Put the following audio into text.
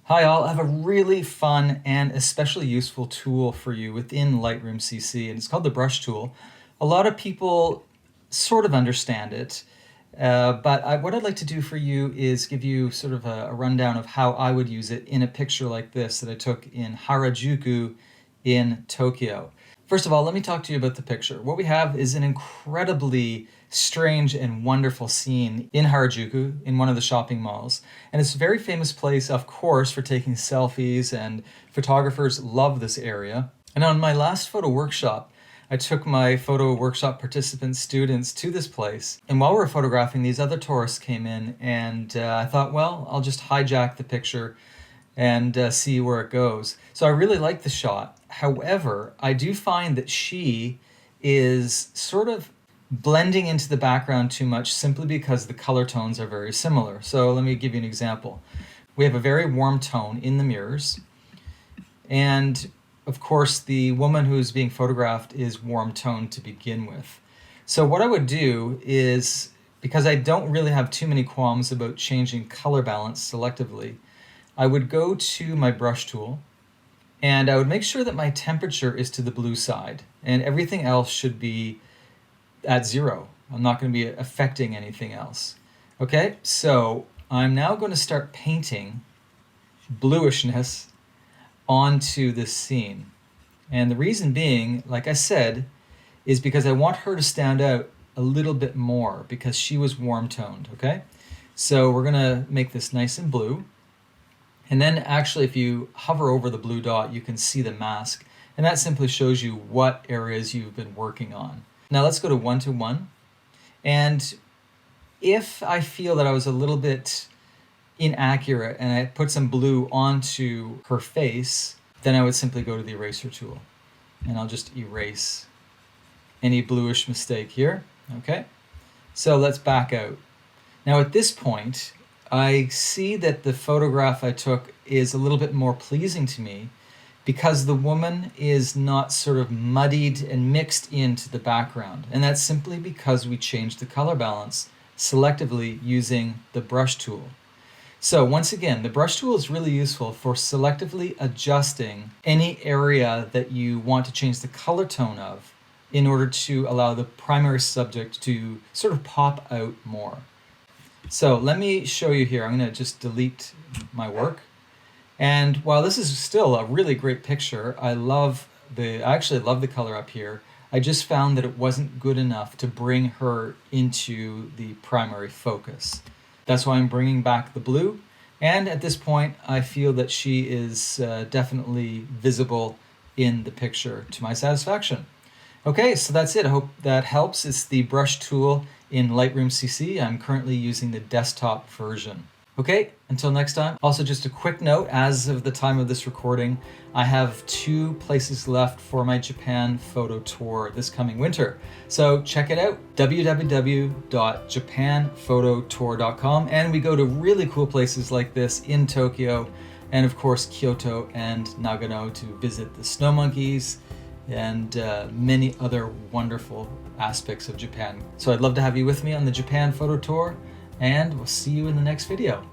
Hi all, I have a really fun and especially useful tool for you within Lightroom CC, and it's called the brush tool. A lot of people sort of understand it, but what I'd like to do for you is give you sort of a rundown of how I would use it in a picture like this that I took in Harajuku in Tokyo. First of all, let me talk to you about the picture. What we have is an incredibly strange and wonderful scene in Harajuku, in one of the shopping malls. And it's a very famous place, of course, for taking selfies, and photographers love this area. And on my last photo workshop, I took my photo workshop participant students to this place. And while we were photographing, these other tourists came in, and I thought, well, I'll just hijack the picture and see where it goes. So I really like the shot. However, I do find that she is sort of blending into the background too much simply because the color tones are very similar. So let me give you an example. We have a very warm tone in the mirrors, and of course the woman who's being photographed is warm toned to begin with. So what I would do is, because I don't really have too many qualms about changing color balance selectively, I would go to my brush tool and I would make sure that my temperature is to the blue side and everything else should be at 0. I'm not going to be affecting anything else. Okay, so I'm now going to start painting bluishness onto this scene. And the reason being, like I said, is because I want her to stand out a little bit more because she was warm toned, okay? So we're going to make this nice and blue. And then actually, if you hover over the blue dot, you can see the mask. And that simply shows you what areas you've been working on. Now let's go to 1:1. And if I feel that I was a little bit inaccurate and I put some blue onto her face, then I would simply go to the eraser tool. And I'll just erase any bluish mistake here. Okay, so let's back out. Now at this point, I see that the photograph I took is a little bit more pleasing to me because the woman is not sort of muddied and mixed into the background. And that's simply because we changed the color balance selectively using the brush tool. So once again, the brush tool is really useful for selectively adjusting any area that you want to change the color tone of in order to allow the primary subject to sort of pop out more. So let me show you here. I'm going to just delete my work. And while this is still a really great picture, I actually love the color up here. I just found that it wasn't good enough to bring her into the primary focus. That's why I'm bringing back the blue. And at this point, I feel that she is definitely visible in the picture to my satisfaction. Okay, so that's it. I hope that helps. It's the brush tool in Lightroom CC. I'm currently using the desktop version. Okay, until next time. Also, just a quick note, as of the time of this recording, I have 2 places left for my Japan photo tour this coming winter. So check it out, www.japanphototour.com. And we go to really cool places like this in Tokyo, and of course Kyoto and Nagano to visit the snow monkeys and many other wonderful aspects of Japan. So I'd love to have you with me on the Japan photo tour, and we'll see you in the next video.